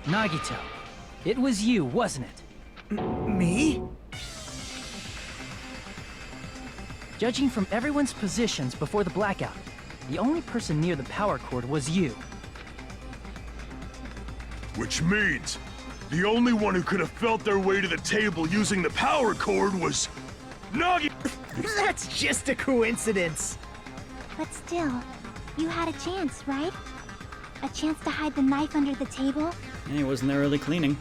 Nagito, it was you, wasn't it? Me? Judging from everyone's positions before the blackout, the only person near the power cord was you. Which means, the only one who could have felt their way to the table using the power cord was... Nagi! That's just a coincidence. But still, you had a chance, right? A chance to hide the knife under the table? And he wasn't there really cleaning.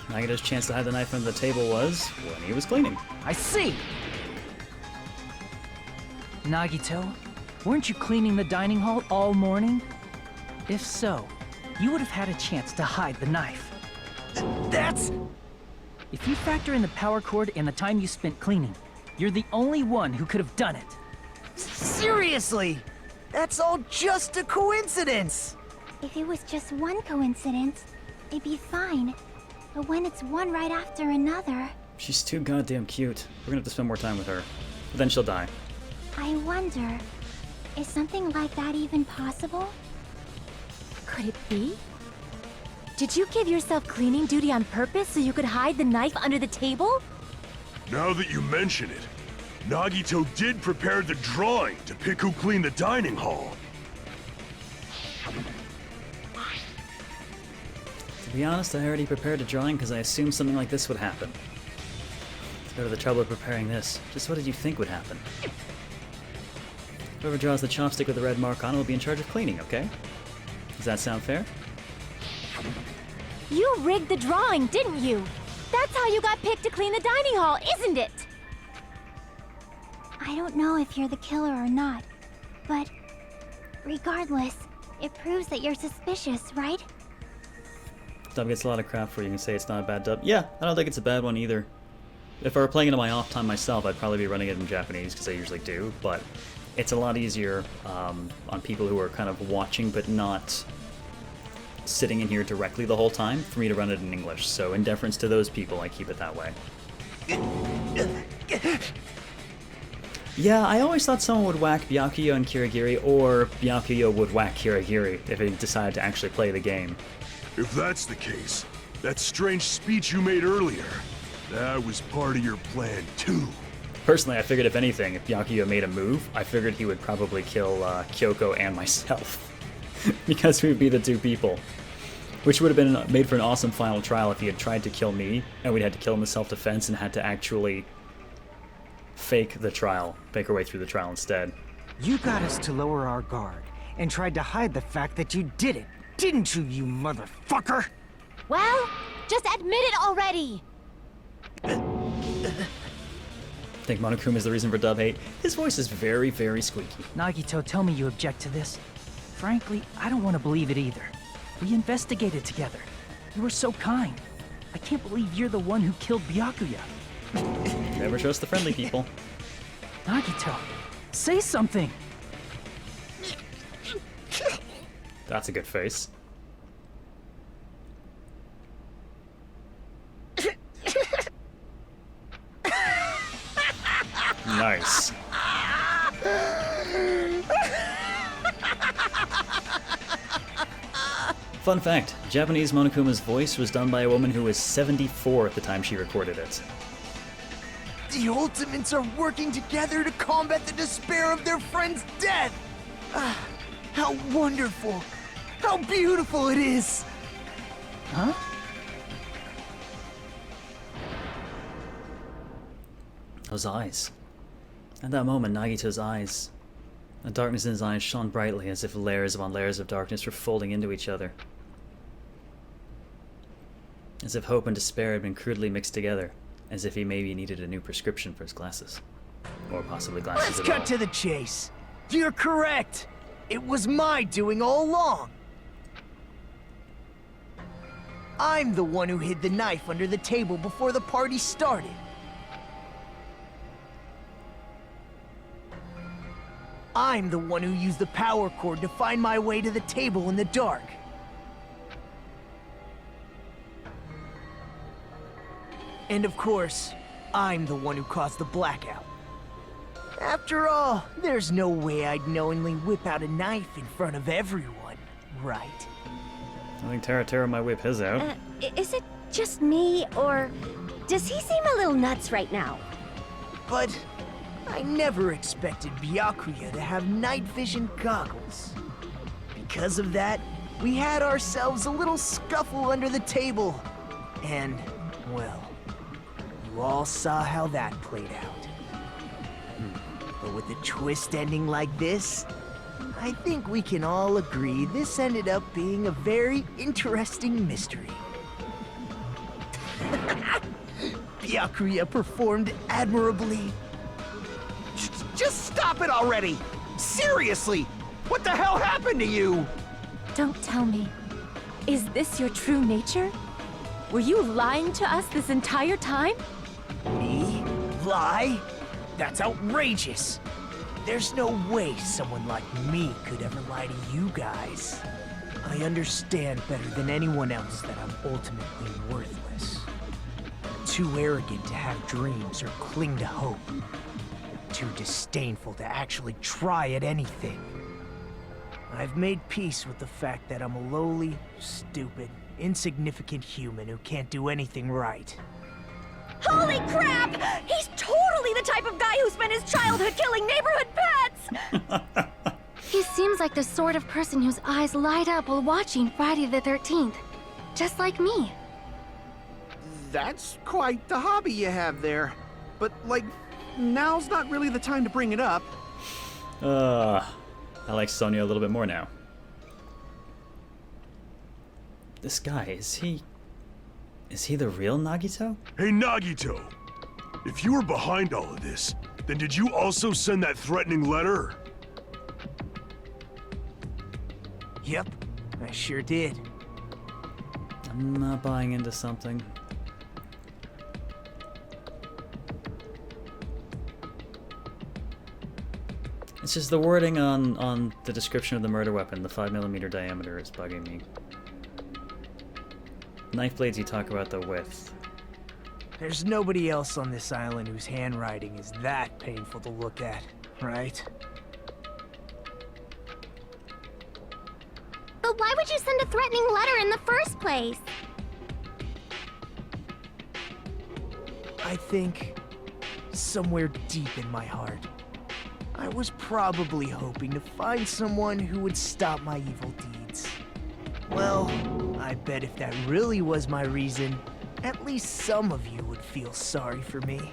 Nagito's chance to hide the knife under the table was when he was cleaning. I see! Nagito, weren't you cleaning the dining hall all morning? If so, you would have had a chance to hide the knife. That's... If you factor in the power cord and the time you spent cleaning, you're the only one who could have done it. Seriously! That's all just a coincidence! If it was just one coincidence, it'd be fine. But when it's one right after another... She's too goddamn cute. We're gonna have to spend more time with her. But then she'll die. I wonder, is something like that even possible? Could it be? Did you give yourself cleaning duty on purpose so you could hide the knife under the table? Now that you mention it, Nagito did prepare the drawing to pick who cleaned the dining hall. To be honest, I already prepared a drawing because I assumed something like this would happen. Let's go to the trouble of preparing this. Just what did you think would happen? Whoever draws the chopstick with the red mark on it will be in charge of cleaning, okay? Does that sound fair? You rigged the drawing, didn't you? That's how you got picked to clean the dining hall, isn't it? I don't know if you're the killer or not, but regardless, it proves that you're suspicious, right? Dub gets a lot of crap for you. You can say it's not a bad dub. Yeah, I don't think it's a bad one either. If I were playing it on my off time myself, I'd probably be running it in Japanese, because I usually do, but it's a lot easier on people who are kind of watching but not sitting in here directly the whole time for me to run it in English. So in deference to those people, I keep it that way. Yeah, I always thought someone would whack Byakuya and Kirigiri, or Byakuya would whack Kirigiri if he decided to actually play the game. If that's the case, that strange speech you made earlier, that was part of your plan too. Personally, I figured if anything, if Byakuya made a move, I figured he would probably kill Kyoko and myself. Because we would be the two people. Which would have been made for an awesome final trial if he had tried to kill me, and we'd had to kill him in self-defense and had to actually fake the trial, fake our way through the trial instead. You got us to lower our guard, and tried to hide the fact that you did it, didn't you, you motherfucker? Well, just admit it already! Think Monokuma is the reason for dub hate? His voice is very, very squeaky. Nagito, tell me you object to this. Frankly, I don't want to believe it either. We investigated together. You were so kind. I can't believe you're the one who killed Byakuya. Never trust the friendly people. Nagito, say something! That's a good face. Nice. Fun fact, Japanese Monokuma's voice was done by a woman who was 74 at the time she recorded it. The Ultimates are working together to combat the despair of their friend's death! Ah, how wonderful! How beautiful it is! Huh? Those eyes. At that moment, Nagito's eyes, the darkness in his eyes shone brightly as if layers upon layers of darkness were folding into each other. As if hope and despair had been crudely mixed together. As if he maybe needed a new prescription for his glasses. Or possibly glasses Let's at cut all. to the chase. You're correct. It was my doing all along. I'm the one who hid the knife under the table before the party started. I'm the one who used the power cord to find my way to the table in the dark. And of course, I'm the one who caused the blackout. After all, there's no way I'd knowingly whip out a knife in front of everyone, right? I think Tara might whip his out. Is it just me, or does he seem a little nuts right now? But I never expected Byakuya to have night vision goggles. Because of that, we had ourselves a little scuffle under the table. And, well, you all saw how that played out. But with a twist ending like this, I think we can all agree this ended up being a very interesting mystery. Byakuya performed admirably. Just stop it already! Seriously! What the hell happened to you? Don't tell me. Is this your true nature? Were you lying to us this entire time? Me? Lie? That's outrageous. There's no way someone like me could ever lie to you guys. I understand better than anyone else that I'm ultimately worthless. I'm too arrogant to have dreams or cling to hope. Too disdainful to actually try at anything. I've made peace with the fact that I'm a lowly, stupid, insignificant human who can't do anything right. Holy crap! He's totally the type of guy who spent his childhood killing neighborhood pets! He seems like the sort of person whose eyes light up while watching Friday the 13th. Just like me. That's quite the hobby you have there. But, like, now's not really the time to bring it up. I like Sonya a little bit more now. This guy, is he the real Nagito? Hey, Nagito! If you were behind all of this, then did you also send that threatening letter? Yep, I sure did. I'm not buying into something. It's just the wording on the description of the murder weapon, the 5mm diameter, is bugging me. Knife blades, you talk about the width. There's nobody else on this island whose handwriting is that painful to look at, right? But why would you send a threatening letter in the first place? I think somewhere deep in my heart, I was probably hoping to find someone who would stop my evil deeds. Well, I bet if that really was my reason, at least some of you would feel sorry for me.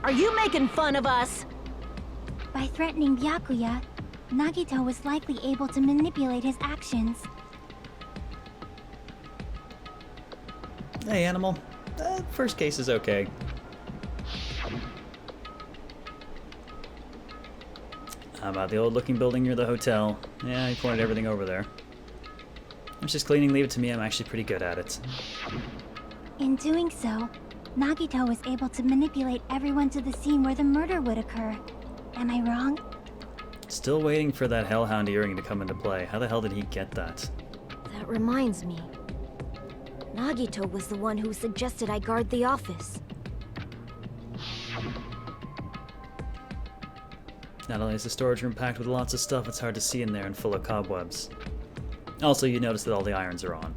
Are you making fun of us? By threatening Byakuya, Nagito was likely able to manipulate his actions. Hey, animal. First case is okay. How about the old-looking building near the hotel? Yeah, he pointed everything over there. I'm just cleaning, leave it to me, I'm actually pretty good at it. In doing so, Nagito was able to manipulate everyone to the scene where the murder would occur. Am I wrong? Still waiting for that Hellhound earring to come into play. How the hell did he get that? That reminds me. Nagito was the one who suggested I guard the office. Not only is the storage room packed with lots of stuff, it's hard to see in there and full of cobwebs. Also, you notice that all the irons are on.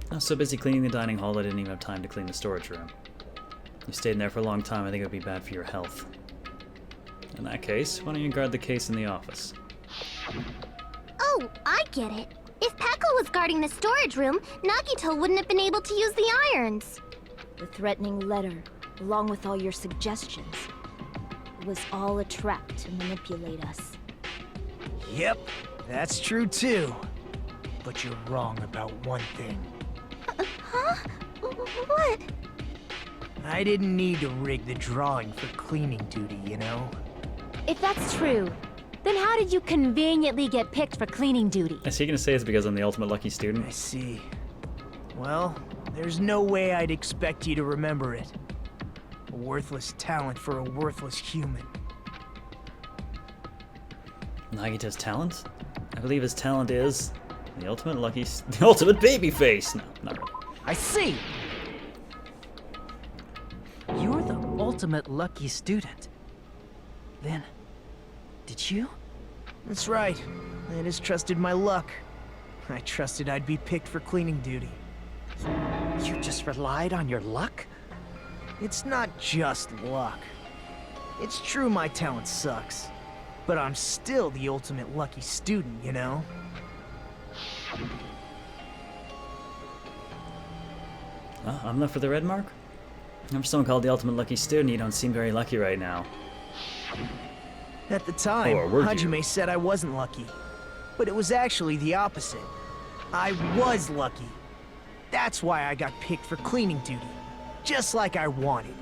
I was so busy cleaning the dining hall I didn't even have time to clean the storage room. You stayed in there for a long time, I think it would be bad for your health. In that case, why don't you guard the case in the office? Oh, I get it. If Pekka was guarding the storage room, Nagito wouldn't have been able to use the irons. The threatening letter, along with all your suggestions, was all a trap to manipulate us. Yep, that's true too. But you're wrong about one thing. Huh? What? I didn't need to rig the drawing for cleaning duty, you know? If that's true, then how did you conveniently get picked for cleaning duty? Is he gonna say it's because I'm the ultimate lucky I student? see. Well, there's no way I'd expect you to remember it. A worthless talent for a worthless human. Nagito's talent? I believe his talent is the ultimate baby face. No, not really. I see! You're the ultimate lucky student. Then, did you? That's right. I just trusted my luck. I trusted I'd be picked for cleaning duty. You just relied on your luck? It's not just luck. It's true my talent sucks, but I'm still the ultimate lucky student, you know? I'm left with the red mark? I'm someone called the ultimate lucky student. You don't seem very lucky right now. At the time, Or were you? Hajime said I wasn't lucky, but it was actually the opposite. I was lucky. That's why I got picked for cleaning duty, just like I wanted.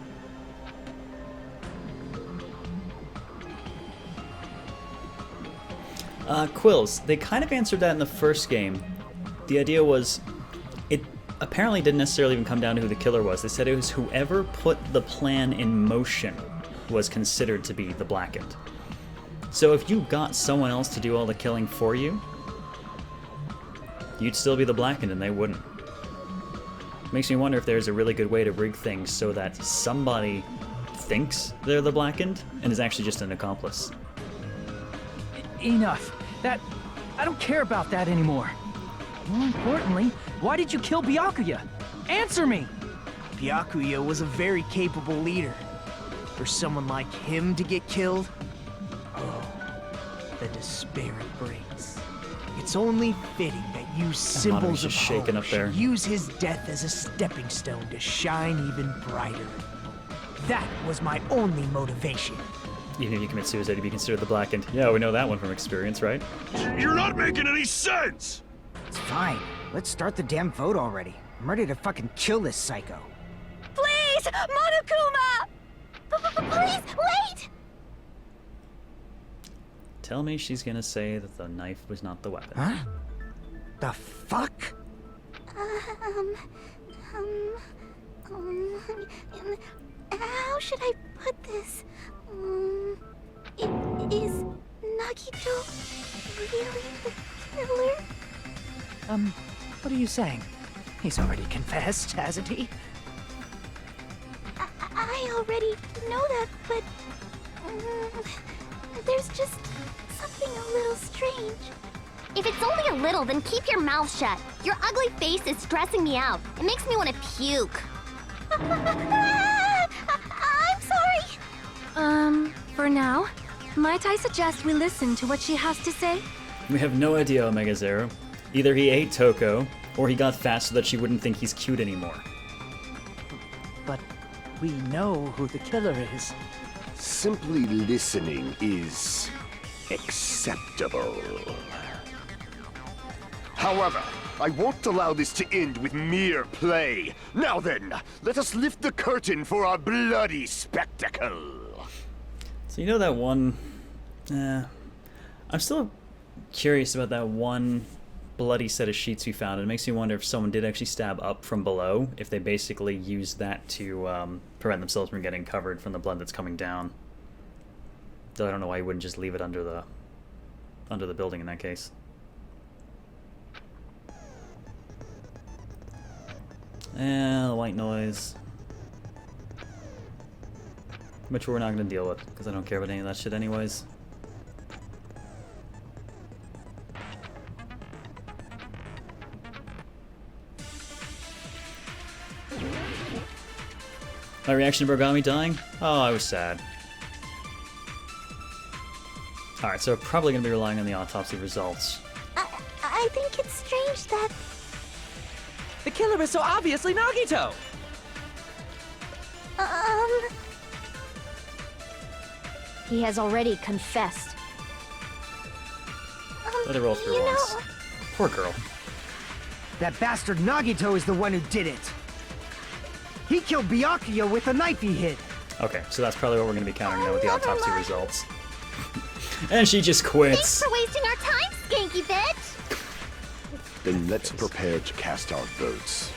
Quills, they kind of answered that in the first game. The idea was, it apparently didn't necessarily even come down to who the killer was. They said it was whoever put the plan in motion was considered to be the blackened. So if you got someone else to do all the killing for you, you'd still be the blackened and they wouldn't. Makes me wonder if there's a really good way to rig things so that somebody thinks they're the blackened and is actually just an accomplice. Enough. I don't care about that anymore. More importantly, why did you kill Byakuya? Answer me! Byakuya was a very capable leader. For someone like him to get killed, oh, the despair it brings. It's only fitting that you symbols of just shaking hope up there. should use his death as a stepping stone to shine even brighter. That was my only motivation. Even if you commit suicide, you'd be considered the blackened. Yeah, we know that one from experience, right? You're not making any sense! It's fine. Let's start the damn vote already. I'm ready to fucking kill this psycho. Please! Monokuma! Please, wait! Tell me she's gonna say that the knife was not the weapon. Huh? The fuck? How should I put this? Is Nagito really the killer? What are you saying? He's already confessed, hasn't he? I already know that, but there's just something a little strange. If it's only a little, then keep your mouth shut. Your ugly face is stressing me out. It makes me want to puke. I'm sorry. For now, might I suggest we listen to what she has to say? We have no idea, Omega Zero. Either he ate Toko, or he got fat so that she wouldn't think he's cute anymore. But we know who the killer is. Simply listening is acceptable. However, I won't allow this to end with mere play. Now then, let us lift the curtain for our bloody spectacle. So you know that one... I'm still curious about that one bloody set of sheets we found. It makes me wonder if someone did actually stab up from below, if they basically used that to prevent themselves from getting covered from the blood that's coming down. Though I don't know why you wouldn't just leave it under the building in that case. The white noise. Which we're not going to deal with, because I don't care about any of that shit anyways. My reaction to Borgami dying? Oh, I was sad. Alright, so we're probably going to be relying on the autopsy results. I think it's strange that... The killer is so obviously Nagito! He has already confessed. Let her roll through you once. know- Poor girl. That bastard Nagito is the one who did it. He killed Byakuya with a knife he hid. Okay, so that's probably what we're going to be counting now with the Never autopsy mind. results. And she just Thanks quits. for wasting our time, skanky bitch! Then let's prepare to cast our votes.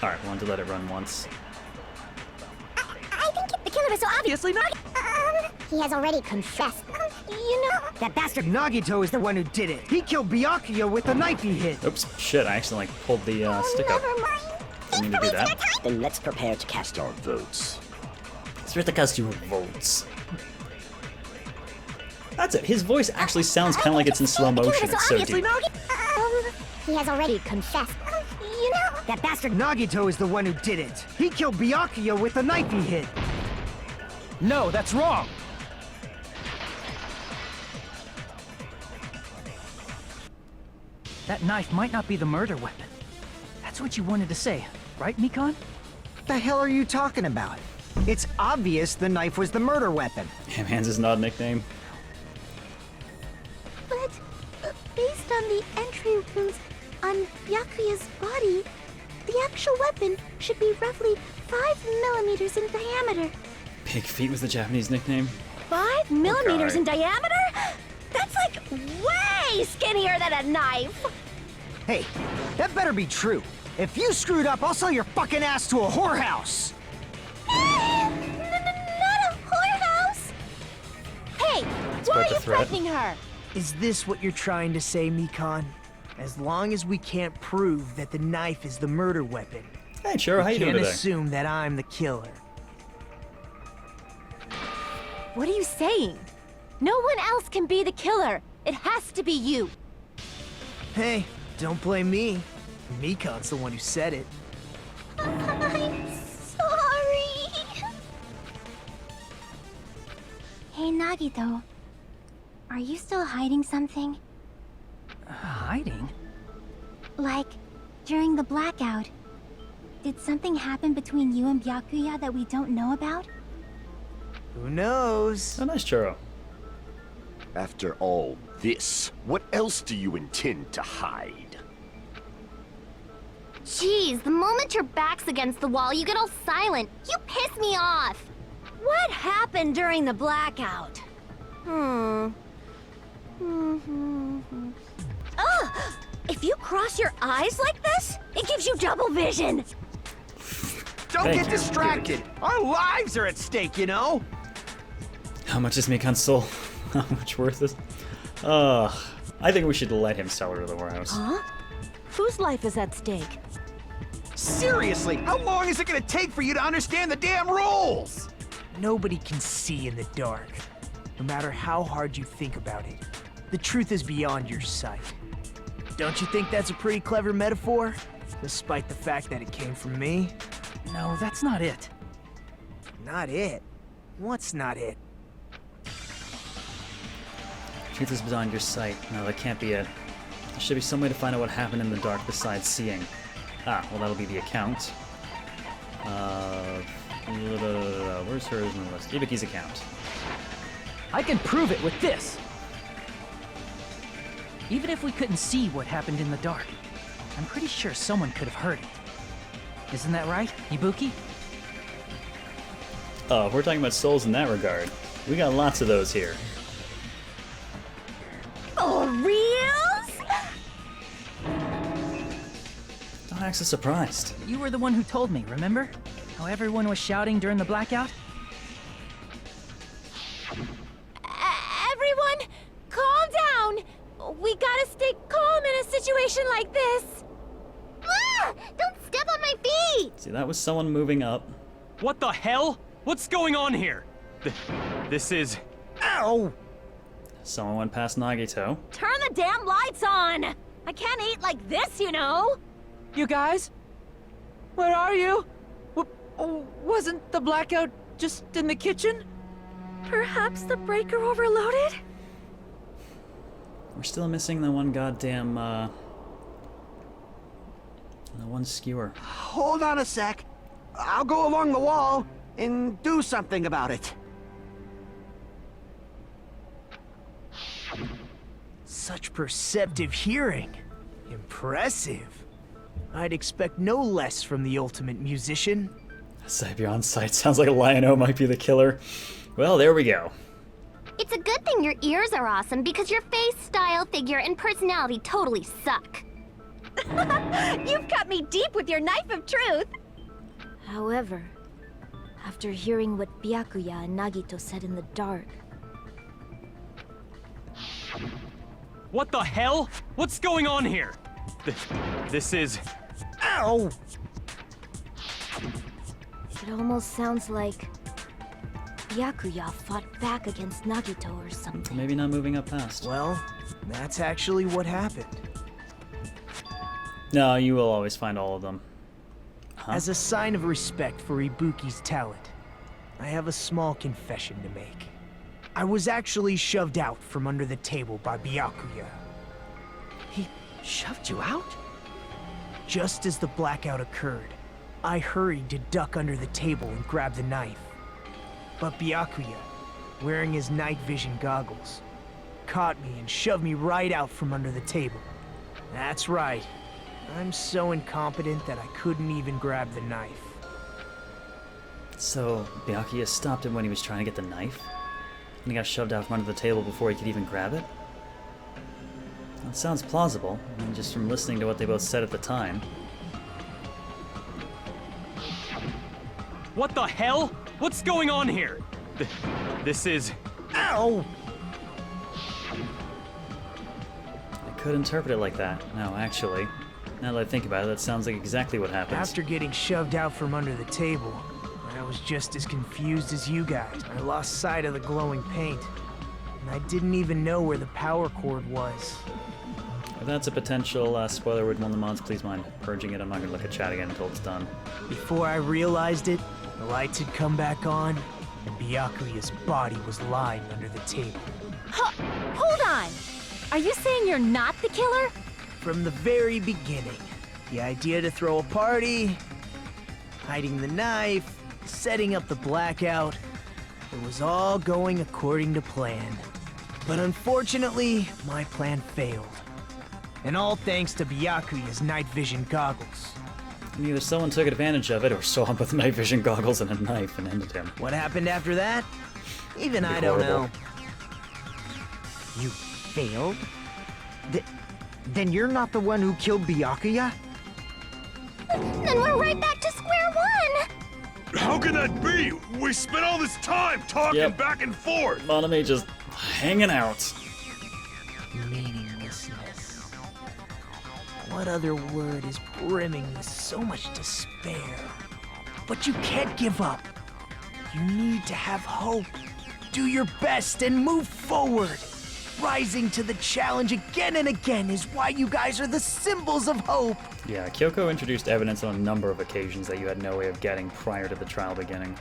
Alright, wanted to let it run once. I think the killer is so Obviously not. He has already confessed. You know... That bastard Nagito is the one who did it. He killed Byakuya with a knife he hid. Oops, shit, I accidentally pulled the stick up. Never mind. Didn't mean to do that. Then let's prepare to cast our votes. Let's read the costume votes. That's it. His voice actually sounds kind of like it's in slow motion. It's so deep. He has already confessed. You know, that bastard Nagito is the one who did it. He killed Byakuya with the knife he hid. No, that's wrong! That knife might not be the murder weapon. That's what you wanted to say, right, Mikon? The hell are you talking about? It's obvious the knife was the murder weapon. Hangman's his not nickname. But based on the entry wounds on Byakuya's body, the actual weapon should be roughly 5 millimeters in diameter. Big Feet was the Japanese nickname. 5 millimeters Okay. in diameter? That's like way skinnier than a knife! Hey, that better be true. If you screwed up, I'll sell your fucking ass to a whorehouse. Not a whorehouse! Hey, why quite are the you threat. threatening her? Is this what you're trying to say, Mikon? As long as we can't prove that the knife is the murder weapon, Hey, Churro, how you doing can't today? assume that I'm the killer. What are you saying? No one else can be the killer. It has to be you. Hey, don't blame me. Mikon's the one who said it. I'm sorry. Hey, Nagito. Are you still hiding something? Hiding? Like, during the blackout, did something happen between you and Byakuya that we don't know about? Who knows? Oh, nice Churro. After all this, what else do you intend to hide? Jeez, the moment your back's against the wall, you get all silent. You piss me off. What happened during the blackout? Ugh! If you cross your eyes like this, it gives you double vision. Don't Thank get you. distracted. Our lives are at stake, you know? How much is Mikon's soul? How much worth is? I think we should let him sell her to the warehouse. Huh? Whose life is at stake? Seriously, how long is it gonna take for you to understand the damn rules? Nobody can see in the dark, no matter how hard you think about it. The truth is beyond your sight. Don't you think that's a pretty clever metaphor? Despite the fact that it came from me? No, that's not it. Not it. What's not it? Truth is beyond your sight. No, that can't be it. There should be some way to find out what happened in the dark besides seeing. Ah, well, that'll be the account. Where's hers in the list? Ibuki's account. I can prove it with this! Even if we couldn't see what happened in the dark, I'm pretty sure someone could have heard it. Isn't that right, Ibuki? Oh, if we're talking about souls in that regard, we got lots of those here. For reals? Don't act so surprised. You were the one who told me, remember? How everyone was shouting during the blackout? Everyone, calm down. We gotta stay calm in a situation like this. Ah! Don't step on my feet! See, that was someone moving up. What the hell? What's going on here? This is... Ow! Someone went past Nagito. Turn the damn lights on! I can't eat like this, you know? You guys? Where are you? Wasn't the blackout just in the kitchen? Perhaps the breaker overloaded? We're still missing the one goddamn, the one skewer. Hold on a sec. I'll go along the wall and do something about it. Such perceptive hearing. Impressive. I'd expect no less from the ultimate musician. Cyber on site sounds like Lion-O might be the killer. Well, there we go. It's a good thing your ears are awesome because your face, style, figure, and personality totally suck. You've cut me deep with your knife of truth. However, after hearing what Byakuya and Nagito said in the dark... What the hell? What's going on here? This is... Ow! It almost sounds like Byakuya fought back against Nagito or something. Maybe not moving up past. Well, that's actually what happened. No, you will always find all of them. Huh? As a sign of respect for Ibuki's talent, I have a small confession to make. I was actually shoved out from under the table by Byakuya. He shoved you out? Just as the blackout occurred, I hurried to duck under the table and grab the knife. But Byakuya, wearing his night vision goggles, caught me and shoved me right out from under the table. That's right. I'm so incompetent that I couldn't even grab the knife. So, Byakuya stopped him when he was trying to get the knife? And he got shoved out from under the table before he could even grab it? That sounds plausible, I mean, just from listening to what they both said at the time. What the hell? What's going on here? This is... Ow! I could interpret it like that. No, actually. Now that I think about it, that sounds like exactly what happened. After getting shoved out from under the table, I was just as confused as you guys. I lost sight of the glowing paint, and I didn't even know where the power cord was. If that's a potential spoiler word in one of the mods, please mind purging it. I'm not going to look at chat again until it's done. Before I realized it, the lights had come back on, and Byakuya's body was lying under the table. Hold on! Are you saying you're not the killer? From the very beginning, the idea to throw a party, hiding the knife, setting up the blackout, it was all going according to plan. But unfortunately, my plan failed. And all thanks to Byakuya's night vision goggles. And either someone took advantage of it or saw him with night vision goggles and a knife and ended him. What happened after that? Even I Horrible. don't know. You failed? Then you're not the one who killed Byakuya? Then we're right back to square one! How can that be? We spent all this time talking back and forth. Monome just hanging out. Meaninglessness. What other word is brimming with so much despair? But you can't give up. You need to have hope. Do your best and move forward. Rising to the challenge again and again is why you guys are the symbols of hope. Yeah, Kyoko introduced evidence on a number of occasions that you had no way of getting prior to the trial beginning.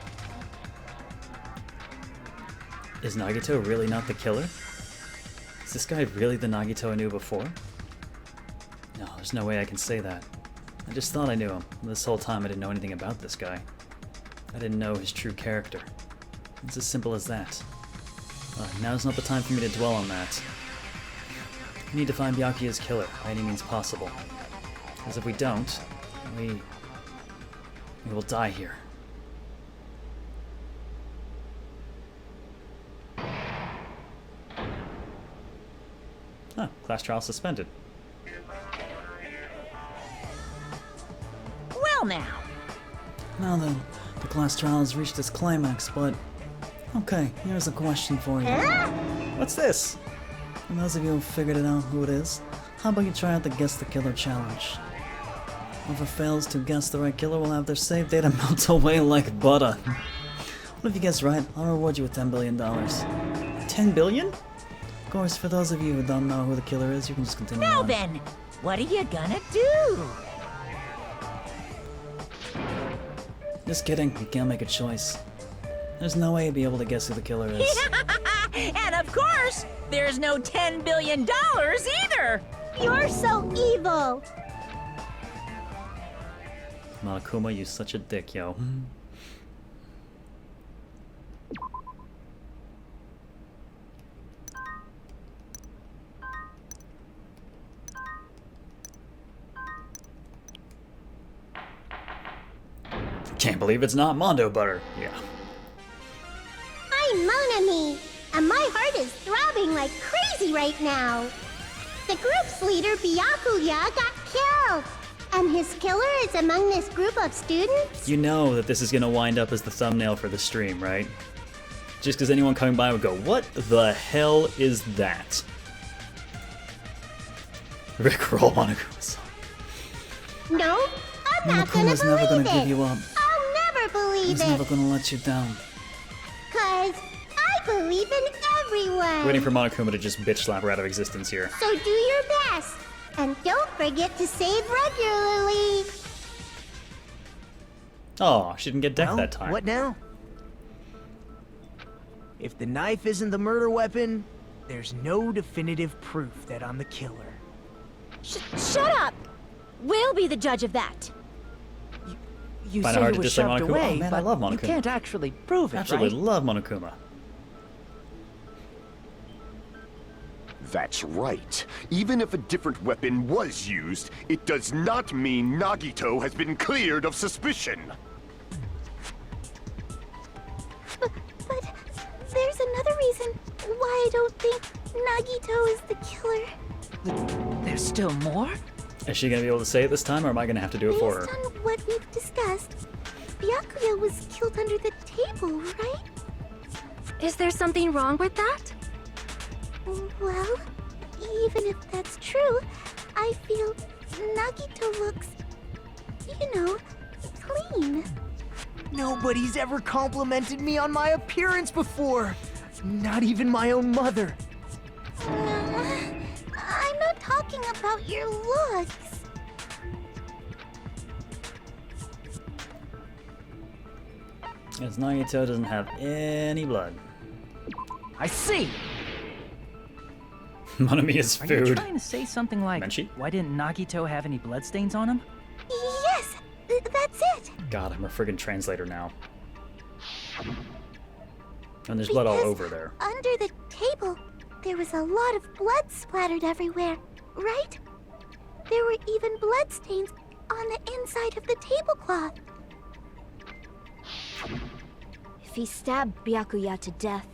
Is Nagito really not the killer? Is this guy really the Nagito I knew before? No, there's no way I can say that. I just thought I knew him. This whole time I didn't know anything about this guy. I didn't know his true character. It's as simple as that. Now's not the time for me to dwell on that. We need to find Byakuya's killer by any means possible. Because if we don't, we will die here. Huh, class trial suspended. Well now. Now then, the class trial has reached its climax, but... Okay, here's a question for you. What's this? For those of you who figured it out who it is, how about you try out the Guess the Killer challenge? Whoever fails to guess the right killer will have their save data melt away like butter. What if you guess right? I'll reward you with $10 billion. 10 billion? Of course, for those of you who don't know who the killer is, you can just continue Now on. then, what are you gonna do? Just kidding, you can't make a choice. There's no way you'd be able to guess who the killer is. And of course, there's no $10 billion either! You're so evil! Monokuma, you such a dick, yo. Can't believe it's not Mondo Butter. Yeah. I'm Monami, and my heart is throbbing like crazy right now. The group's leader, Byakuya, got killed. And his killer is among this group of students? You know that this is gonna wind up as the thumbnail for the stream, right? Just because anyone coming by would go, what the hell is that? Rickroll Monokuma. No, I'm not gonna Monokuma's never believe gonna it. give you up. I'll never believe He's it. never gonna let you down. 'Cause believe in everyone. Waiting for Monokuma to just bitch slap her out of existence here. So do your best. And don't forget to save regularly. Oh, she didn't get decked Well, that time. what now? If the knife isn't the murder weapon, there's no definitive proof that I'm the killer. Shut up! We'll be the judge of that. You Find it say hard it to was dislike shoved Monokuma? away, Oh, man, I but love you Monokuma. can't actually prove it, Absolutely right? love Monokuma. That's right. Even if a different weapon was used, it does not mean Nagito has been cleared of suspicion. But there's another reason why I don't think Nagito is the killer. There's still more? Is she gonna be able to say it this time, or am I gonna have to do it for her? Based on what we've discussed, Byakuya was killed under the table, right? Is there something wrong with that? Well, even if that's true, I feel Nagito looks, clean. Nobody's ever complimented me on my appearance before. Not even my own mother. I'm not talking about your looks. As Nagito doesn't have any blood. I see! Monomiya's Are you food. trying to say something like, Menchi? why didn't Nagito have any bloodstains on him? Yes, that's it. God, I'm a friggin' translator now. And there's blood all Because over there. Under the table, there was a lot of blood splattered everywhere, right? There were even bloodstains on the inside of the tablecloth. If he stabbed Byakuya to death,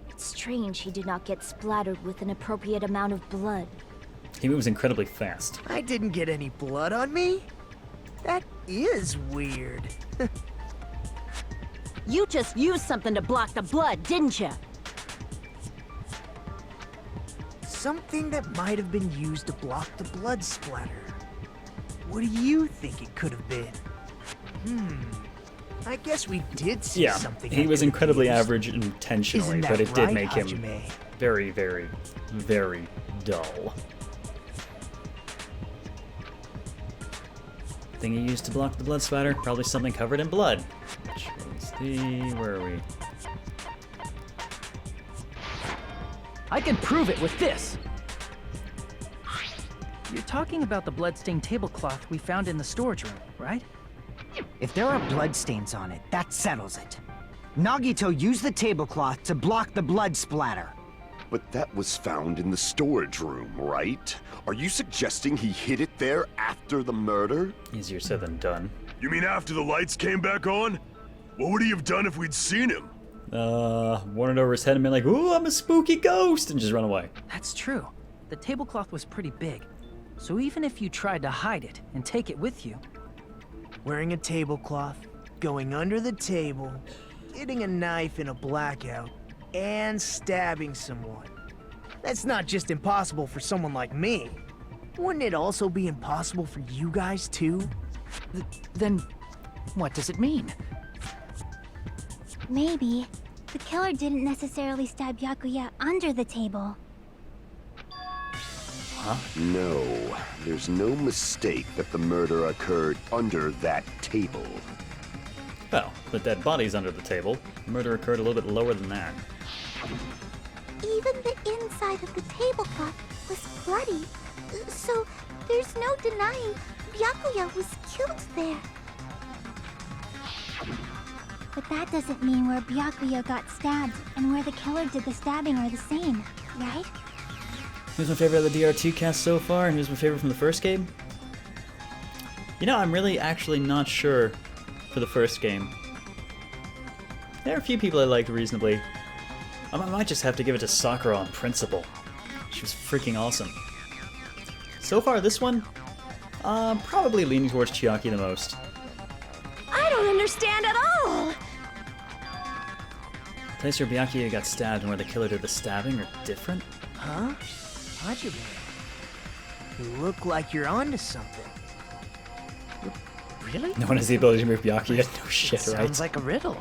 it's strange he did not get splattered with an appropriate amount of blood. He moves incredibly fast. I didn't get any blood on me? That is weird. You just used something to block the blood, didn't you? Something that might have been used to block the blood splatter. What do you think it could have been? I guess we did see Yeah, something. he that was could have incredibly used. average intentionally, Isn't but that it did right, make him Hajime? very, very, very dull. Thing he used to block the blood spatter, probably something covered in blood. Which was where are we? I can prove it with this! You're talking about the bloodstained tablecloth we found in the storage room, right? If there are bloodstains on it, that settles it. Nagito used the tablecloth to block the blood splatter. But that was found in the storage room, right? Are you suggesting he hid it there after the murder? Easier said than done. You mean after the lights came back on? What would he have done if we'd seen him? Worn it over his head and been like, "Ooh, I'm a spooky ghost," and just run away. That's true. The tablecloth was pretty big. So even if you tried to hide it and take it with you, Wearing a tablecloth, going under the table, getting a knife in a blackout, and stabbing someone. That's not just impossible for someone like me. Wouldn't it also be impossible for you guys too? Then, what does it mean? Maybe the killer didn't necessarily stab Byakuya under the table. No, there's no mistake that the murder occurred under that table. Well, the dead body's under the table. The murder occurred a little bit lower than that. Even the inside of the tablecloth was bloody. So there's no denying Byakuya was killed there. But that doesn't mean where Byakuya got stabbed and where the killer did the stabbing are the same, right? Who's my favorite of the DR2 cast so far, and who's my favorite from the first game? You know, I'm really actually not sure for the first game. There are a few people I liked reasonably. I might just have to give it to Sakura on principle. She was freaking awesome. So far, this one, probably leaning towards Chiaki the most. I don't understand at all! The place where Byakuya got stabbed and where the killer did the stabbing are different? Huh? Hajime, you look like you're onto something. Really? No one has the ability to move Byakuya. No shit, right? Sounds like a riddle.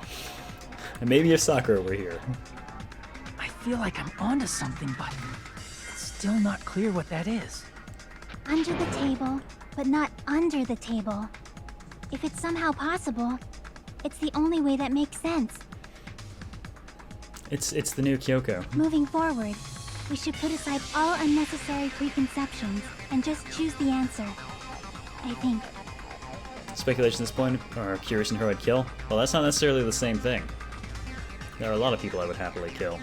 And maybe if Sakura were here. feel like I'm onto something, but it's still not clear what that is. Under the table, but not under the table. If it's somehow possible, it's the only way that makes sense. It's the new Kyoko. Moving forward, we should put aside all unnecessary preconceptions and just choose the answer. I think. Speculation at this point, or curious in who I'd kill? Well, that's not necessarily the same thing. There are a lot of people I would happily kill.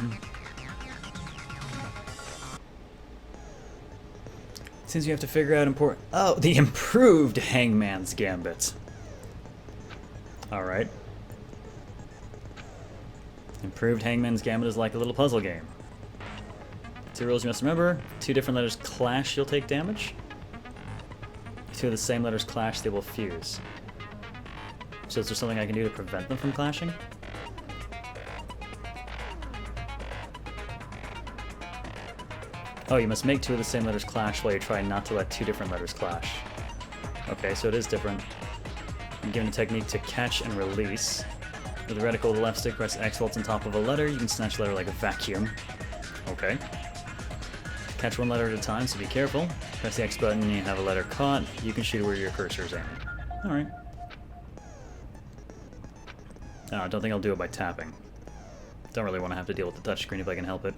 Since you have to figure out the improved Hangman's Gambit. Alright. Improved Hangman's Gambit is like a little puzzle game. 2 rules you must remember. 2 different letters clash, you'll take damage. 2 of the same letters clash, they will fuse. So is there something I can do to prevent them from clashing? Oh, you must make 2 of the same letters clash while you try not to let 2 different letters clash. Okay, so it is different. I'm given a technique to catch and release. With the reticle of the left stick, press X while it's on top of a letter. You can snatch a letter like a vacuum. Okay. Catch 1 letter at a time, so be careful. Press the X button and you have a letter caught. You can shoot where your cursor is aiming. Alright. No, I don't think I'll do it by tapping. Don't really want to have to deal with the touchscreen if I can help it.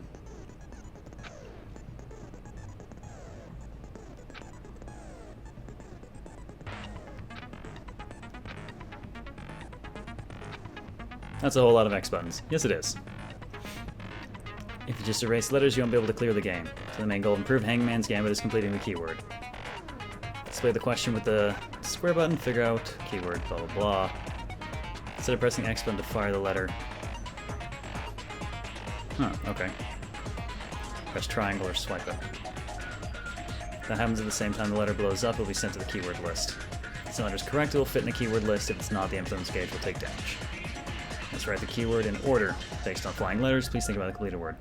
That's a whole lot of X buttons. Yes, it is. If you just erase letters, you won't be able to clear the game. So the main goal of improved Hangman's Gambit is completing the keyword. Display the question with the square button, figure out keyword, blah blah blah. Instead of pressing X button to fire the letter. Huh, okay. Press triangle or swipe it. If that happens at the same time the letter blows up, it will be sent to the keyword list. If the letter is correct, it will fit in the keyword list. If it's not, the influence gauge will take damage. Let's write the keyword in order. Based on flying letters, please think about the completed word.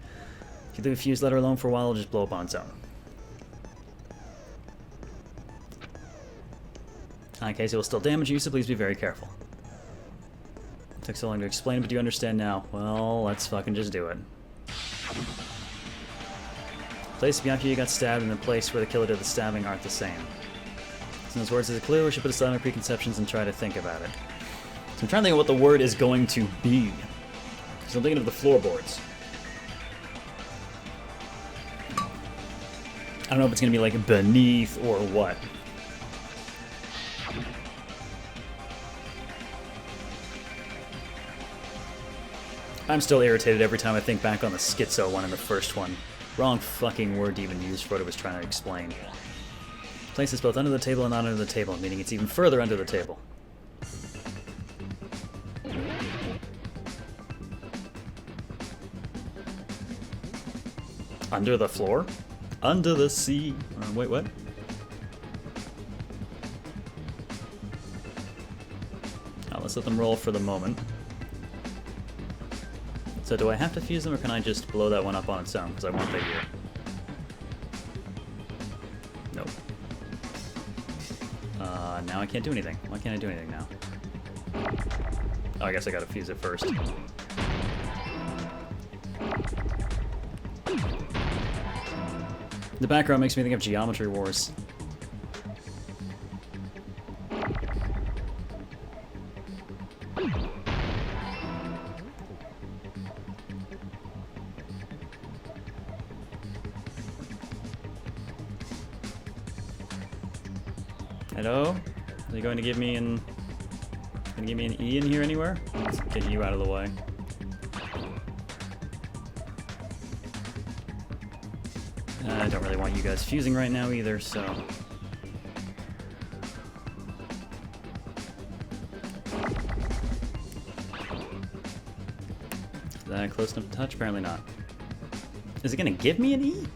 If you leave a fused letter alone for a while, it'll just blow up on its own. In case it will still damage you, so please be very careful. It took so long to explain, but do you understand now? Well, let's fucking just do it. The place after you got stabbed and the place where the killer did the stabbing aren't the same. So those words is a clue, we should put aside our preconceptions and try to think about it. So I'm trying to think of what the word is going to be. So I'm thinking of the floorboards. I don't know if it's going to be like beneath or what. I'm still irritated every time I think back on the schizo one in the first one. Wrong fucking word to even use for what it was trying to explain. Place is both under the table and not under the table, meaning it's even further under the table. Under the floor? Under the sea. Wait, what? Oh, let's let them roll for the moment. So do I have to fuse them, or can I just blow that one up on its own? Because I want that here. Nope. Now I can't do anything. Why can't I do anything now? Oh, I guess I gotta fuse it first. The background makes me think of Geometry Wars. Hello? Are you going to give me an E in here anywhere? Let's get you out of the way. I don't really want you guys fusing right now either, so... Is that close enough to touch? Apparently not. Is it gonna give me an E?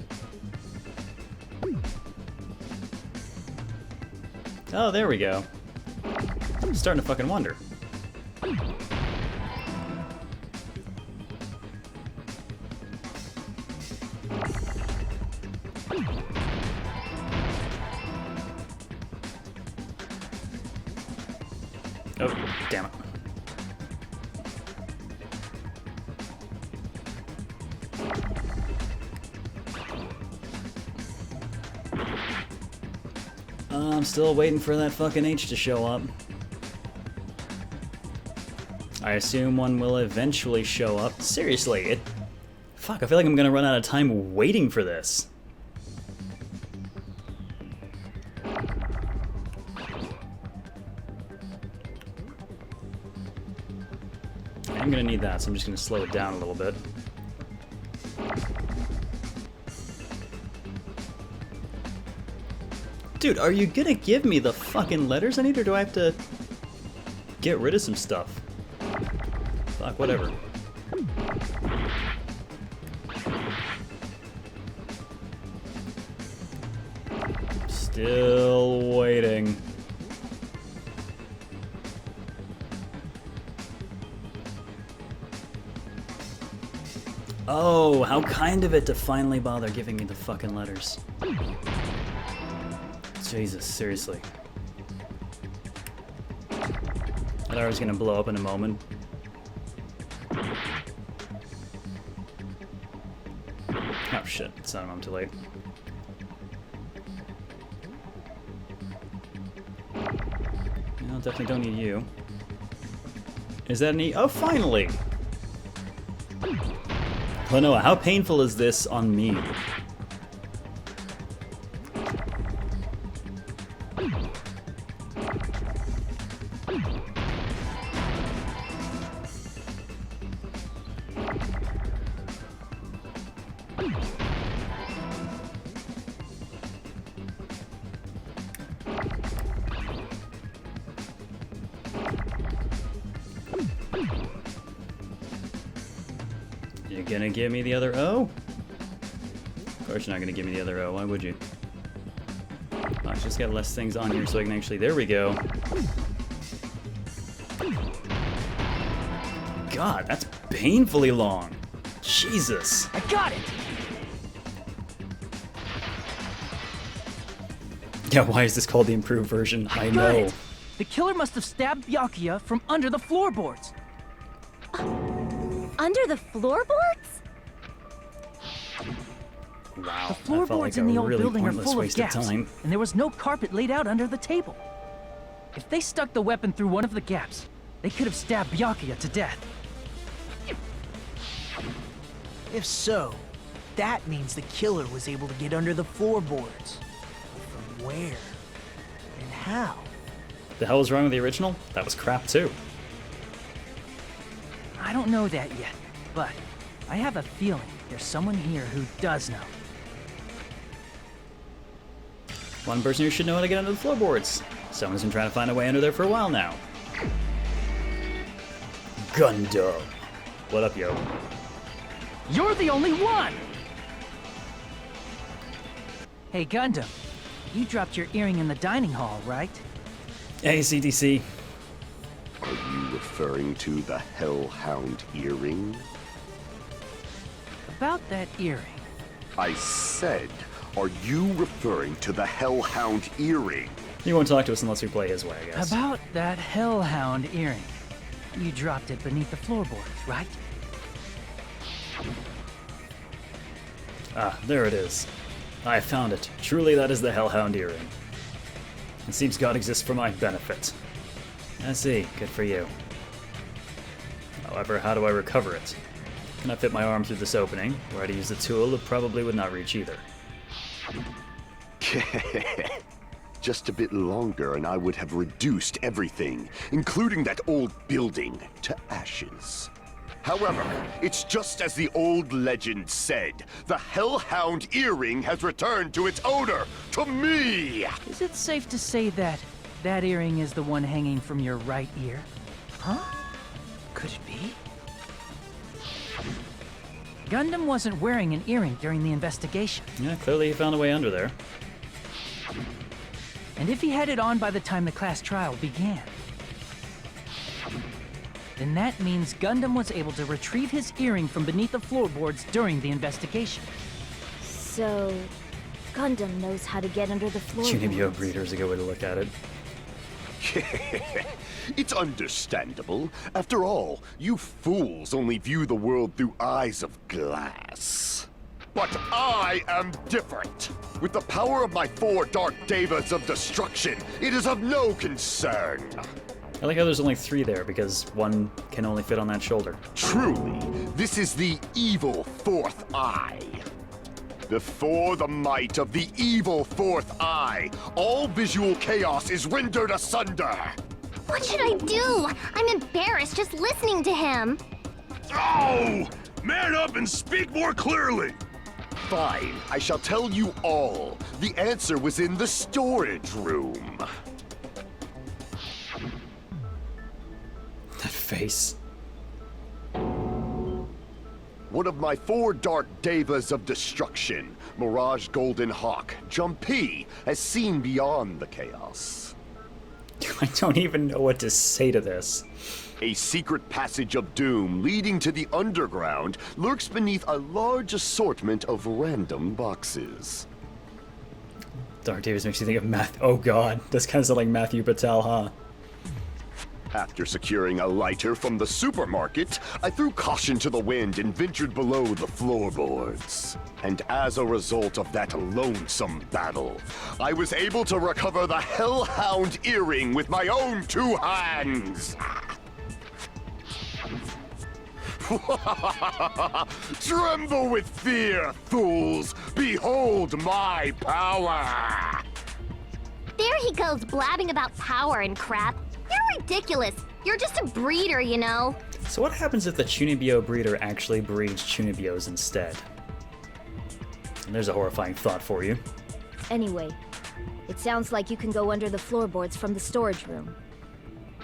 Oh, there we go. I'm starting to fucking wonder. Oh, damn it. I'm still waiting for that fucking H to show up. I assume one will eventually show up. Seriously, Fuck, I feel like I'm gonna run out of time waiting for this. I'm gonna need that, so I'm just gonna slow it down a little bit. Dude, are you gonna give me the fucking letters I need, or do I have to get rid of some stuff? Fuck, whatever. Still waiting. Oh, how kind of it to finally bother giving me the fucking letters. Jesus, seriously. I thought I was gonna blow up in a moment. Oh shit, it's not, I'm too late. No, definitely don't need you. Is that an E? Oh, finally! Klonoa, how painful is this on me? You gonna give me the other O? Of course you're not gonna give me the other O, why would you? Let's just get less things on here so I can actually, there we go. God, that's painfully long. Jesus. I got it! Yeah, why is this called the improved version? I got know. it. The killer must have stabbed Byakuya from under the floorboards. Under the floorboards? Wow, The floorboards in the old building are full of waste of gaps, time. and there was no carpet laid out under the table. If they stuck the weapon through one of the gaps, they could have stabbed Byakuya to death. If so, that means the killer was able to get under the floorboards. From where? And how? The hell was wrong with the original? That was crap too. I don't know that yet, but I have a feeling there's someone here who does know. One person who should know how to get under the floorboards. Someone's been trying to find a way under there for a while now. Gundam. What up, yo? You're the only one! Hey, Gundam. You dropped your earring in the dining hall, right? Hey, CDC. Are you referring to the Hellhound earring? About that earring. I said, are you referring to the Hellhound earring? He won't talk to us unless we play his way, I guess. About that Hellhound earring. You dropped it beneath the floorboards, right? Ah, there it is. I found it. Truly, that is the Hellhound earring. It seems God exists for my benefit. I see. Good for you. However, how do I recover it? Can I fit my arm through this opening? Were I to use the tool, it probably would not reach either. Just a bit longer and I would have reduced everything, including that old building, to ashes. However, it's just as the old legend said. The Hellhound earring has returned to its owner, to me! Is it safe to say that that earring is the one hanging from your right ear? Huh? Could it be? Gundam wasn't wearing an earring during the investigation. Yeah, clearly he found a way under there. And if he had it on by the time the class trial began, then that means Gundam was able to retrieve his earring from beneath the floorboards during the investigation. So, Gundam knows how to get under the floorboards. Junibyo breeder is a good way to look at it. It's understandable. After all, you fools only view the world through eyes of glass. But I am different. With the power of my 4 dark devas of destruction, it is of no concern. I like how there's only 3 there, because one can only fit on that shoulder. Truly, this is the evil 4th eye. Before the might of the evil 4th eye, all visual chaos is rendered asunder. What should I do? I'm embarrassed just listening to him. Oh! Man up and speak more clearly! Fine, I shall tell you all. The answer was in the storage room. That face. One of my 4 dark devas of destruction, Mirage Golden Hawk, Jumpy, has seen beyond the chaos. I don't even know what to say to this. A secret passage of doom leading to the underground lurks beneath a large assortment of random boxes. Dark Davis makes you think of Math. Oh god, that's kind of sound like Matthew Patel, huh? After securing a lighter from the supermarket, I threw caution to the wind and ventured below the floorboards. And as a result of that lonesome battle, I was able to recover the Hellhound earring with my own 2 hands! Tremble with fear, fools! Behold my power! There he goes blabbing about power and crap. You're ridiculous. You're just a breeder, you know. So what happens if the Chunibyo breeder actually breeds Chunibyos instead? And there's a horrifying thought for you. Anyway, it sounds like you can go under the floorboards from the storage room.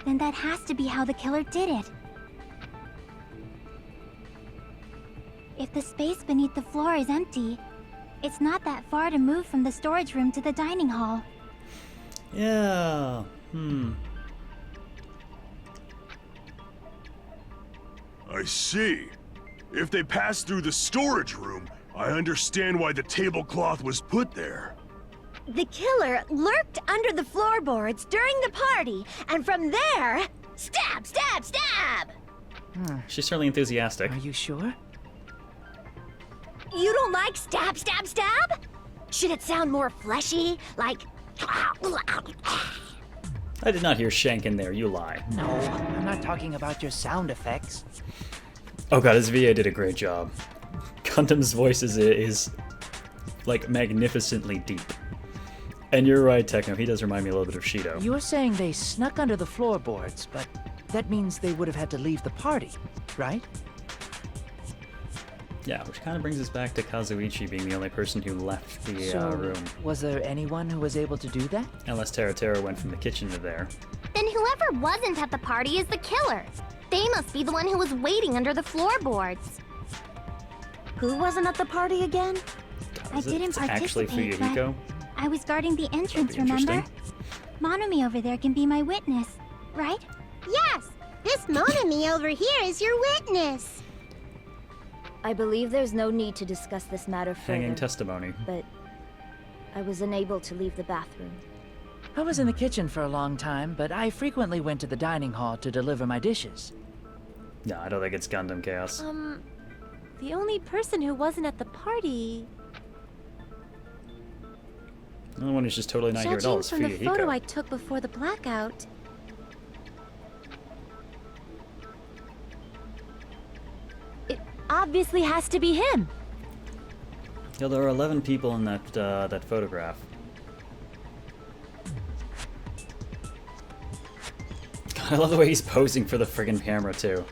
Then that has to be how the killer did it. If the space beneath the floor is empty, it's not that far to move from the storage room to the dining hall. Yeah, I see. If they passed through the storage room, I understand why the tablecloth was put there. The killer lurked under the floorboards during the party, and from there, stab, stab, stab! She's certainly enthusiastic. Are you sure? You don't like stab, stab, stab? Should it sound more fleshy, like... I did not hear Shank in there, you lie. No, I'm not talking about your sound effects. Oh god, this VA did a great job. Gundam's voice is like, magnificently deep. And you're right, Techno, he does remind me a little bit of Shido. You're saying they snuck under the floorboards, but that means they would have had to leave the party, right? Yeah, which kind of brings us back to Kazuichi being the only person who left the So, room. was there anyone who was able to do that? Unless Teratera went from the kitchen to there. Then whoever wasn't at the party is the killer. They must be the one who was waiting under the floorboards. Who wasn't at the party again? I didn't Actually participate, Fuyuhiko? but I was guarding the entrance, That'd be remember? interesting. Monomi over there can be my witness, right? Yes! This Monomi over here is your witness! I believe there's no need to discuss this matter further. Hanging testimony. But I was unable to leave the bathroom. I was in the kitchen for a long time, but I frequently went to the dining hall to deliver my dishes. No, I don't think it's Gundam Chaos. The only person who wasn't at the party... The only one who's just totally not here at all is Judging from the photo I Fuyuhiko. took before the blackout... It obviously has to be him. Yeah, there are 11 people in that, that photograph. God, I love the way he's posing for the friggin' camera, too.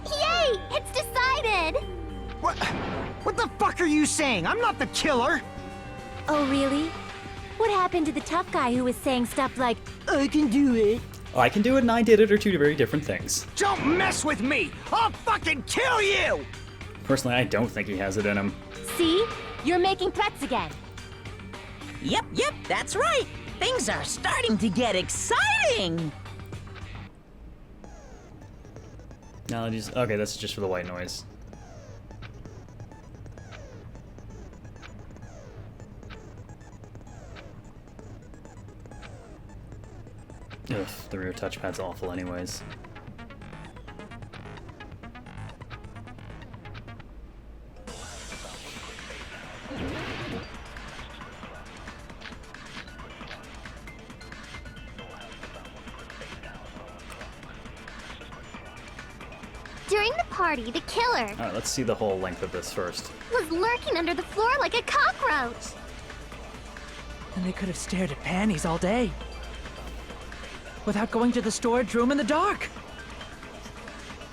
Yay! It's decided! What the fuck are you saying? I'm not the killer! Oh, really? What happened to the tough guy who was saying stuff like, I can do it. Oh, I can do it and I did it are two very different things. Don't mess with me! I'll fucking kill you! Personally, I don't think he has it in him. see? You're making threats again. Yep, that's right. Things are starting to get exciting. No, just okay. That's just for the white noise. Ugh, the rear touchpad's awful anyways. During the party, the killer Alright, let's see the whole length of this first. was lurking under the floor like a cockroach. And they could have stared at panties all day. Without going to the storage room in the dark.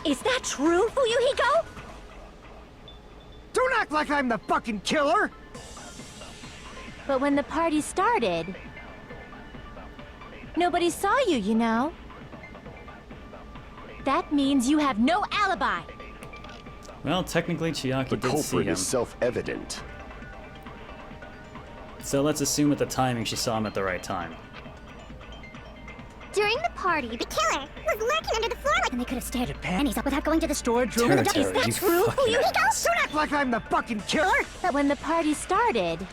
Is that true, Fuyuhiko? Don't act like I'm the fucking killer! But when the party started, nobody saw you, you know. That means you have no alibi. Well, technically Chiaki The did see culprit him. is self-evident. So let's assume at the timing she saw him at the right time. During the party, the killer was lurking under the floor like... And they could have stared at panties up without going to the storage room. Terra, Is Terra, that you true, fucking Fuyuhiko? ass. Don't act like I'm the fucking killer! But when the party started,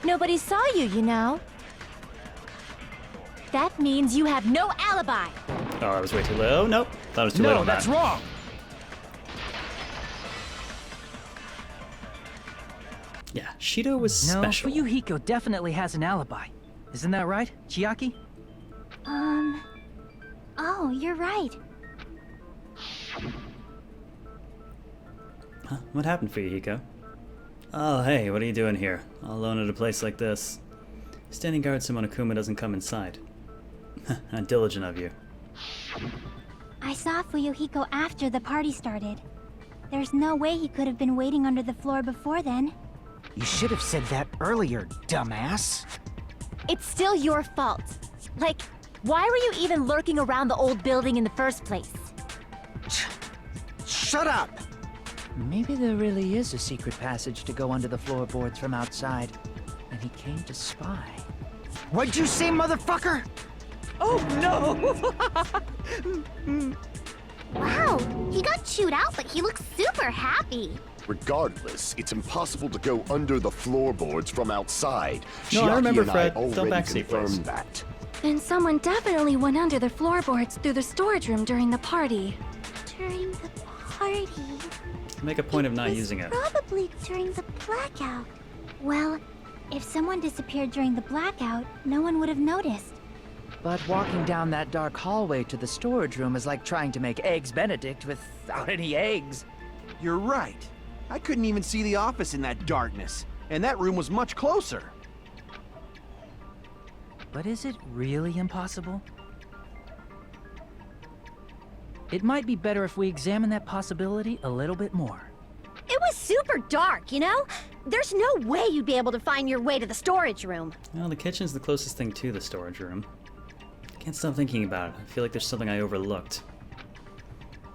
nobody saw you, you know. That means you have no alibi. Oh, I was way too low. Nope. Thought it was too late No, on that's that. wrong. Yeah, Shido was No, special. Fuyuhiko definitely has an alibi. Isn't that right, Chiaki? Oh, you're right. Huh? What happened for you, Hiko? Oh, hey, what are you doing here? All alone at a place like this. Standing guard so Monokuma doesn't come inside. How diligent of you. I saw Fuyuhiko after the party started. There's no way he could have been waiting under the floor before then. You should have said that earlier, dumbass. It's still your fault. Like, why were you even lurking around the old building in the first place? Shut up! Maybe there really is a secret passage to go under the floorboards from outside, and he came to spy. What'd you say, motherfucker? Oh no! Wow, he got chewed out, but he looks super happy. Regardless, it's impossible to go under the floorboards from outside. No, I remember, and Fred. I Don't already backseat, please. confirmed that. Then someone definitely went under the floorboards through the storage room during the party. During the party. Make a point of not was using it. Probably during the blackout. Well, if someone disappeared during the blackout, no one would have noticed. But walking down that dark hallway to the storage room is like trying to make Eggs Benedict without any eggs. You're right. I couldn't even see the office in that darkness, and that room was much closer. But is it really impossible? It might be better if we examine that possibility a little bit more. It was super dark, you know? There's no way you'd be able to find your way to the storage room. Well, the kitchen's the closest thing to the storage room. Can't stop thinking about it. I feel like there's something I overlooked.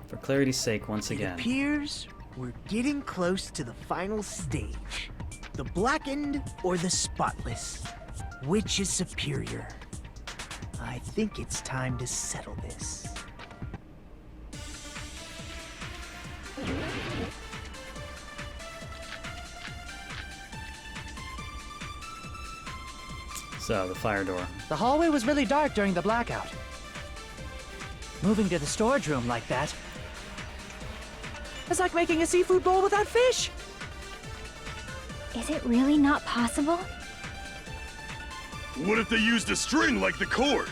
For clarity's sake, once again. Appears we're getting close to the final stage. The blackened or the spotless? Which is superior? I think it's time to settle this. So, the fire door. The hallway was really dark during the blackout. Moving to the storage room like that. It's like making a seafood bowl without fish. Is it really not possible? What if they used a string like the cord?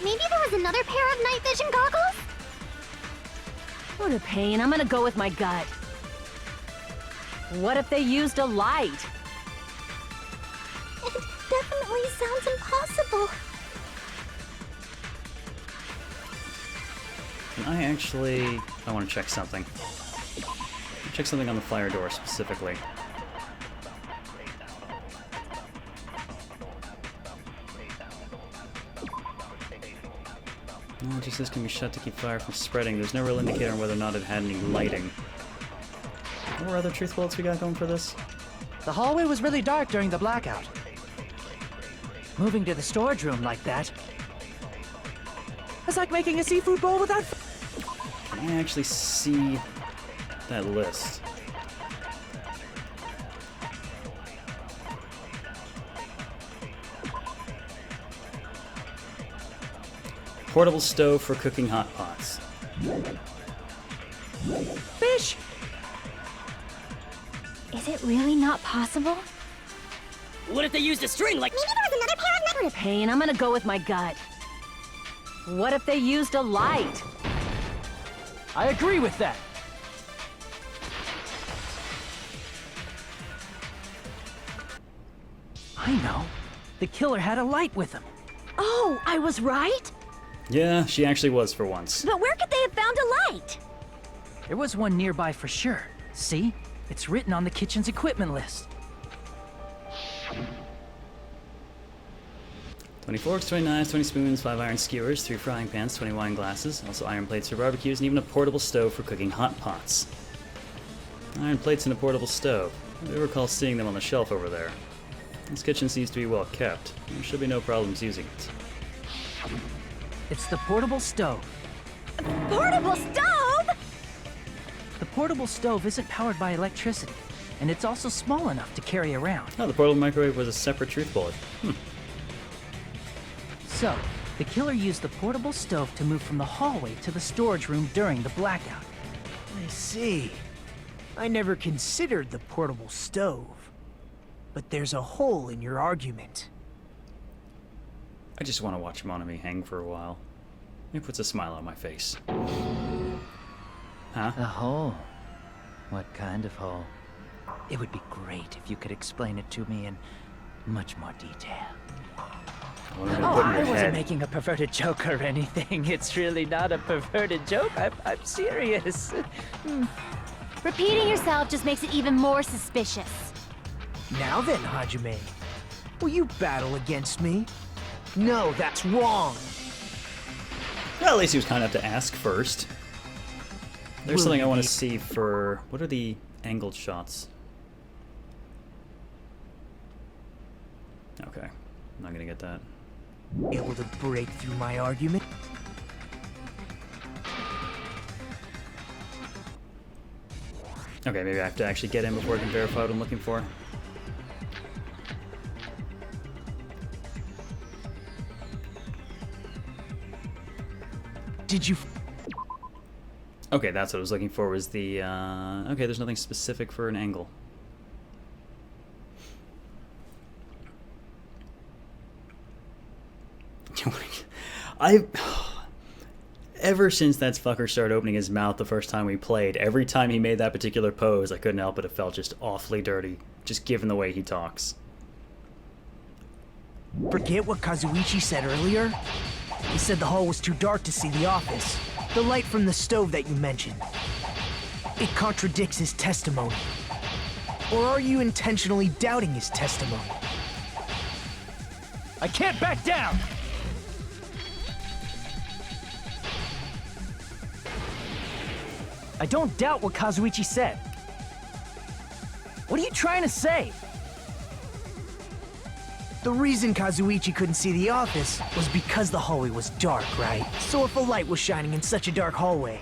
Maybe there was another pair of night vision goggles? What a pain. I'm gonna go with my gut. What if they used a light? It definitely sounds impossible. Can I want to check something. Check something on the fire door specifically. Oh, it just says can be shut to keep fire from spreading. There's no real indicator on whether or not it had any lighting. What other truth bullets we got going for this? The hallway was really dark during the blackout. Moving to the storage room like that. It's like making a seafood bowl without Can I actually see that list? portable stove for cooking hot pots. Fish! Is it really not possible? What if they used a string like— Maybe there was another pair of necklaces. Pain, I'm gonna go with my gut. What if they used a light? I agree with that. I know. The killer had a light with him. Oh, I was right? Yeah, she actually was for once. But where could they have found a light? There was one nearby for sure. See? It's written on the kitchen's equipment list. 20 forks, 20 knives, 20 spoons, 5 iron skewers, 3 frying pans, 20 wine glasses, also iron plates for barbecues, and even a portable stove for cooking hot pots. Iron plates and a portable stove. I do recall seeing them on the shelf over there. This kitchen seems to be well kept. There should be no problems using it. It's the portable stove. Portable stove? The portable stove isn't powered by electricity, and it's also small enough to carry around. Oh, the portable microwave was a separate truth bullet. So, the killer used the portable stove to move from the hallway to the storage room during the blackout. I see. I never considered the portable stove. But there's a hole in your argument. I just want to watch Monokuma hang for a while. It puts a smile on my face. Huh? A hole? What kind of hole? It would be great if you could explain it to me in much more detail. What am Oh, put in I your wasn't head? making a perverted joke or anything. It's really not a perverted joke. I'm serious. Repeating yourself just makes it even more suspicious. Now then, Hajime, will you battle against me? No, that's wrong. Well, at least he was kind enough to ask first. There's Will something I you want be- to see for... What are the angled shots? Okay, I'm not gonna get that. Able to break through my argument? Okay, maybe I have to actually get in before I can verify what I'm looking for. Did you... Okay, that's what I was looking for, was the, okay, there's nothing specific for an angle. Ever since that fucker started opening his mouth the first time we played, every time he made that particular pose, I couldn't help it. It felt just awfully dirty, just given the way he talks. Forget what Kazuichi said earlier? He said the hall was too dark to see the office. The light from the stove that you mentioned. It contradicts his testimony. Or are you intentionally doubting his testimony? I can't back down! I don't doubt what Kazuichi said. What are you trying to say? The reason Kazuichi couldn't see the office was because the hallway was dark, right? So if a light was shining in such a dark hallway,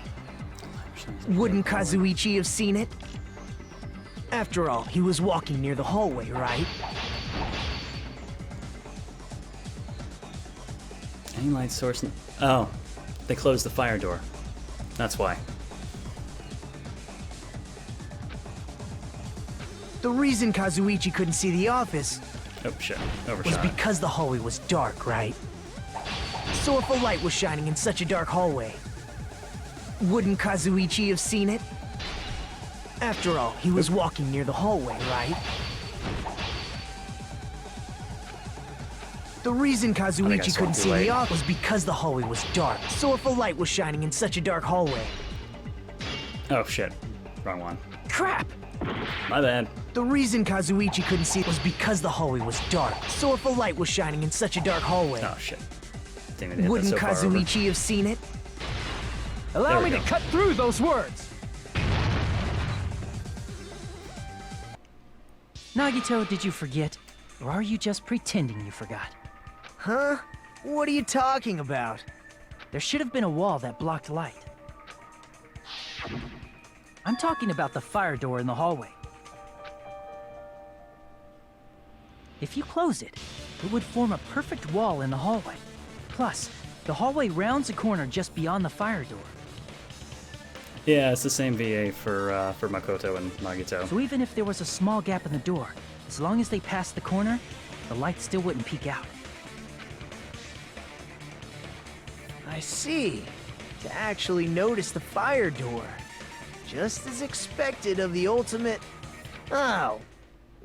wouldn't Kazuichi have seen it? After all, he was walking near the hallway, right? Any light source? Oh, they closed the fire door. That's why. The reason Kazuichi couldn't see the office Oh shit, was overshot. because the hallway was dark, right? So if a light was shining in such a dark hallway, wouldn't Kazuichi have seen it? After all, he was walking near the hallway, right? The reason I Kazuichi swung couldn't too see late. the office was because the hallway was dark. So if a light was shining in such a dark hallway, Oh shit, wrong one. crap! My bad. The reason Kazuichi couldn't see it was because the hallway was dark. So if a light was shining in such a dark hallway, Oh shit. Damn it, they hit that wouldn't so far over. Kazuichi have seen it? Allow There we me to go. cut through those words! Nagito, did you forget? Or are you just pretending you forgot? Huh? What are you talking about? There should have been a wall that blocked light. I'm talking about the fire door in the hallway. If you close it, it would form a perfect wall in the hallway. Plus, The hallway rounds the corner just beyond the fire door. Yeah, it's the same VA for Makoto and Nagito. So even if there was a small gap in the door, as long as they passed the corner, the light still wouldn't peek out. I see. To actually notice the fire door. Just as expected of the ultimate... Oh,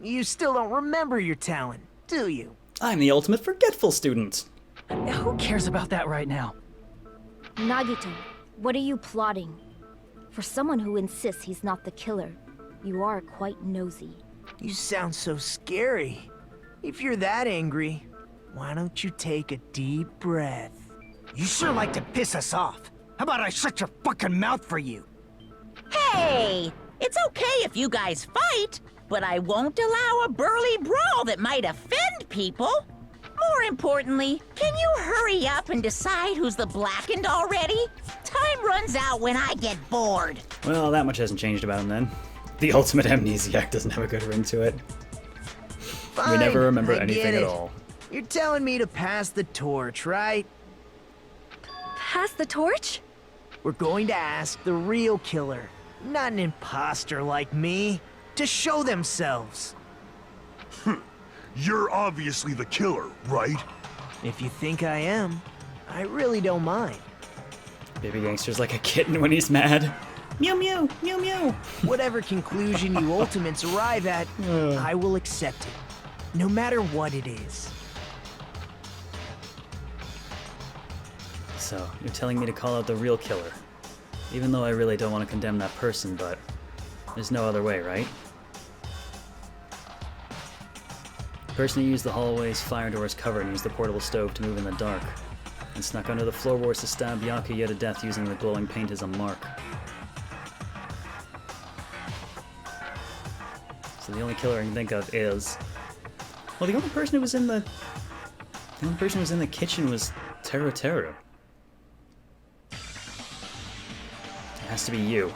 you still don't remember your talent, do you? I'm the ultimate forgetful student. Who cares about that right now? Nagito, what are you plotting? For someone who insists he's not the killer, you are quite nosy. You sound so scary. If you're that angry, why don't you take a deep breath? You sure like to piss us off. How about I shut your fucking mouth for you? Hey! It's okay if you guys fight, but I won't allow a burly brawl that might offend people. More importantly, can you hurry up and decide who's the blackened already? Time runs out when I get bored. Well, that much hasn't changed about him then. The ultimate amnesiac doesn't have a good ring to it. Fine, We never remember I get anything it. at all. You're telling me to pass the torch, right? Pass the torch? We're going to ask the real killer, not an imposter like me, to show themselves. You're obviously the killer, right? If you think I am, I really don't mind. Baby gangster's like a kitten when he's mad. Mew mew, mew mew. Whatever conclusion you ultimates arrive at, I will accept it, no matter what it is. So, you're telling me to call out the real killer. Even though I really don't want to condemn that person, but there's no other way, right? The person who used the hallway's fire door as cover and used the portable stove to move in the dark, and snuck under the floorboards to stab Byakuya to death using the glowing paint as a mark. So the only killer I can think of is... Well, the only person who was in the... The only person who was in the kitchen was Teru Teru. It has to be you.